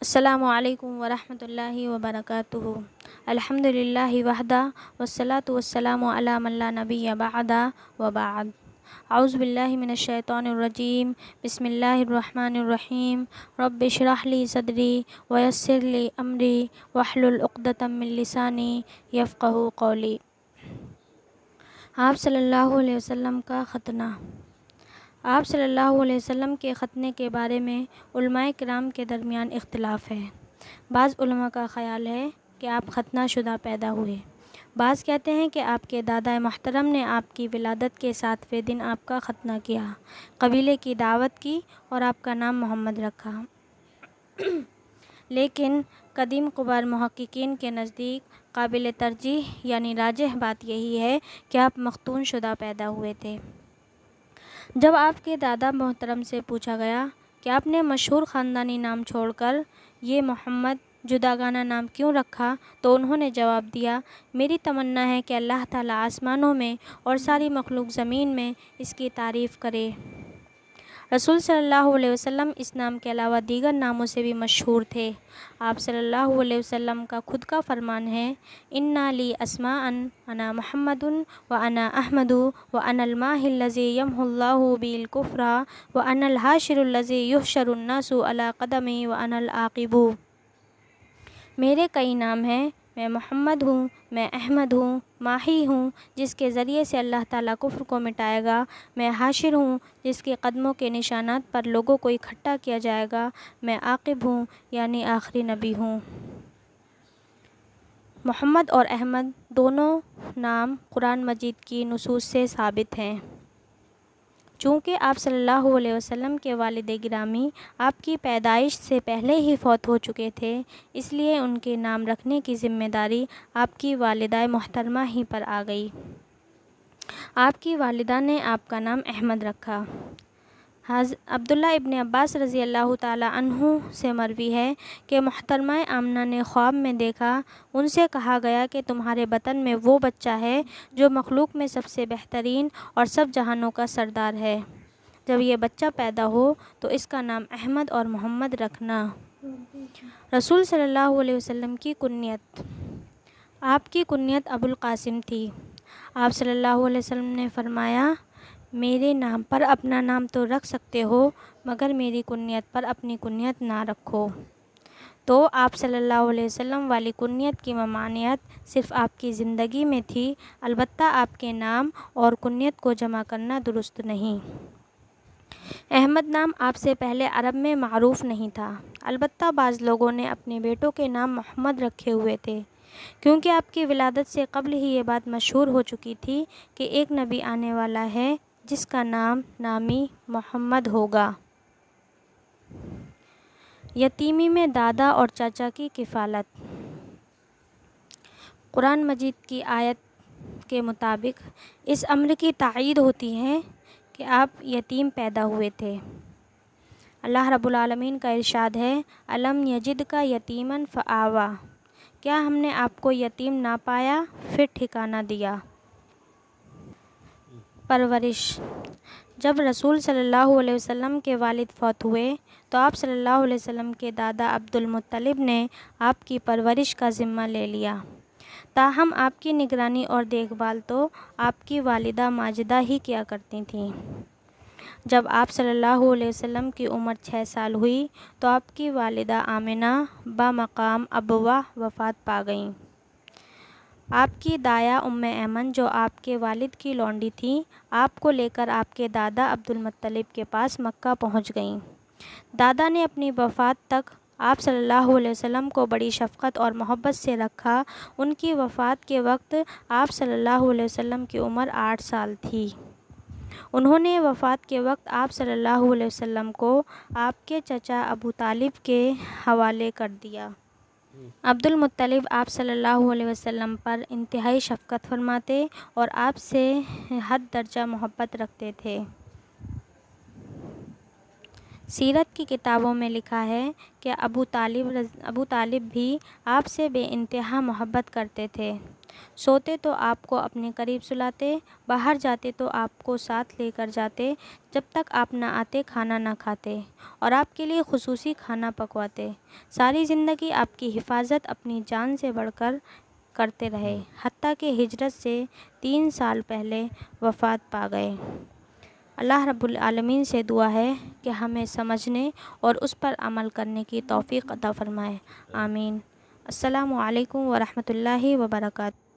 السلام علیکم ورحمۃ اللہ وبرکاتہ۔ الحمد للہ وحدہ والصلاۃ والسلام علی من لا نبی بعدہ وبعد۔ اعوذ باللہ من الشیطان الرجیم، بسم اللہ الرحمن الرحیم۔ رب اشرح لی صدری ویسر لی امری واحلل عقدۃ من لسانی یفقہوا قولی۔ آپ صلی اللہ علیہ وسلم کا ختنہ۔ آپ صلی اللہ علیہ وسلم کے ختنے کے بارے میں علماء کرام کے درمیان اختلاف ہے۔ بعض علماء کا خیال ہے کہ آپ ختنہ شدہ پیدا ہوئے۔ بعض کہتے ہیں کہ آپ کے دادا محترم نے آپ کی ولادت کے 7ویں دن آپ کا ختنہ کیا، قبیلے کی دعوت کی اور آپ کا نام محمد رکھا۔ لیکن قدیم کبار محققین کے نزدیک قابل ترجیح یعنی راجح بات یہی ہے کہ آپ مختون شدہ پیدا ہوئے تھے۔ جب آپ کے دادا محترم سے پوچھا گیا کہ آپ نے مشہور خاندانی نام چھوڑ کر یہ محمد جداگانہ نام کیوں رکھا، تو انہوں نے جواب دیا، میری تمنا ہے کہ اللہ تعالیٰ آسمانوں میں اور ساری مخلوق زمین میں اس کی تعریف کرے۔ رسول صلی اللہ علیہ وسلم اس نام کے علاوہ دیگر ناموں سے بھی مشہور تھے۔ آپ صلی اللہ علیہ وسلم کا خود کا فرمان ہے، اِنَّ لِی أَسْمَاءً أَنَا مُحَمَّدٌ وَأَنَا أَحْمَدُ وَأَنَا الْمَاحِي الَّذِي يَمْحُو اللَّهُ بِهِ الْكُفْرَ وَأَنَا الْحَاشِرُ الَّذِي يُحْشَرُ النَّاسُ عَلَىٰ قَدَمِي وَأَنَا الْعَاقِبُ۔ میرے کئی نام ہیں، میں محمد ہوں، میں احمد ہوں، ماحی ہوں جس کے ذریعے سے اللہ تعالیٰ کفر کو مٹائے گا، میں حاشر ہوں جس کے قدموں کے نشانات پر لوگوں کو اکٹھا کیا جائے گا، میں عاقب ہوں یعنی آخری نبی ہوں۔ محمد اور احمد دونوں نام قرآن مجید کی نصوص سے ثابت ہیں۔ چونکہ آپ صلی اللہ علیہ وسلم کے والد گرامی آپ کی پیدائش سے پہلے ہی فوت ہو چکے تھے، اس لیے ان کے نام رکھنے کی ذمہ داری آپ کی والدہ محترمہ ہی پر آ گئی۔ آپ کی والدہ نے آپ کا نام احمد رکھا۔ عبداللہ ابن عباس رضی اللہ تعالیٰ عنہ سے مروی ہے کہ محترمہ آمنہ نے خواب میں دیکھا، ان سے کہا گیا کہ تمہارے بطن میں وہ بچہ ہے جو مخلوق میں سب سے بہترین اور سب جہانوں کا سردار ہے۔ جب یہ بچہ پیدا ہو تو اس کا نام احمد اور محمد رکھنا۔ رسول صلی اللہ علیہ وسلم کی کنیت۔ آپ کی کنیت ابو القاسم تھی۔ آپ صلی اللہ علیہ وسلم نے فرمایا، میرے نام پر اپنا نام تو رکھ سکتے ہو مگر میری کنیت پر اپنی کنیت نہ رکھو۔ تو آپ صلی اللہ علیہ وسلم والی کنیت کی ممانعت صرف آپ کی زندگی میں تھی، البتہ آپ کے نام اور کنیت کو جمع کرنا درست نہیں۔ احمد نام آپ سے پہلے عرب میں معروف نہیں تھا، البتہ بعض لوگوں نے اپنے بیٹوں کے نام محمد رکھے ہوئے تھے، کیونکہ آپ کی ولادت سے قبل ہی یہ بات مشہور ہو چکی تھی کہ ایک نبی آنے والا ہے جس کا نامی محمد ہوگا۔ یتیمی میں دادا اور چاچا کی کفالت۔ قرآن مجید کی آیت کے مطابق اس امر کی تائید ہوتی ہے کہ آپ یتیم پیدا ہوئے تھے۔ اللہ رب العالمین کا ارشاد ہے، أَلَمْ يَجِدْكَ يَتِيمًا فَآوَىٰ، کیا ہم نے آپ کو یتیم نہ پایا پھر ٹھکانہ دیا۔ پرورش۔ جب رسول صلی اللہ علیہ وسلم کے والد فوت ہوئے تو آپ صلی اللہ علیہ وسلم کے دادا عبد المطلب نے آپ کی پرورش کا ذمہ لے لیا، تاہم آپ کی نگرانی اور دیکھ بھال تو آپ کی والدہ ماجدہ ہی کیا کرتی تھیں۔ جب آپ صلی اللہ علیہ وسلم کی عمر 6 سال ہوئی تو آپ کی والدہ آمنہ بمقام ابواہ وفات پا گئیں۔ آپ کی دایا ام ایمن جو آپ کے والد کی لونڈی تھیں، آپ کو لے کر آپ کے دادا عبد المطلب کے پاس مکہ پہنچ گئیں۔ دادا نے اپنی وفات تک آپ صلی اللہ علیہ وسلم کو بڑی شفقت اور محبت سے رکھا۔ ان کی وفات کے وقت آپ صلی اللہ علیہ وسلم کی عمر 8 سال تھی۔ انہوں نے وفات کے وقت آپ صلی اللہ علیہ وسلم کو آپ کے چچا ابو طالب کے حوالے کر دیا۔ عبد المطلب آپ صلی اللہ علیہ وسلم پر انتہائی شفقت فرماتے اور آپ سے حد درجہ محبت رکھتے تھے۔ سیرت کی کتابوں میں لکھا ہے کہ ابو طالب بھی آپ سے بے انتہا محبت کرتے تھے۔ سوتے تو آپ کو اپنے قریب سلاتے، باہر جاتے تو آپ کو ساتھ لے کر جاتے، جب تک آپ نہ آتے کھانا نہ کھاتے اور آپ کے لیے خصوصی کھانا پکواتے۔ ساری زندگی آپ کی حفاظت اپنی جان سے بڑھ کر کرتے رہے، حتیٰ کہ ہجرت سے 3 سال پہلے وفات پا گئے۔ اللہ رب العالمین سے دعا ہے کہ ہمیں سمجھنے اور اس پر عمل کرنے کی توفیق عطا فرمائے، آمین۔ السلام علیکم ورحمۃ اللہ وبرکاتہ۔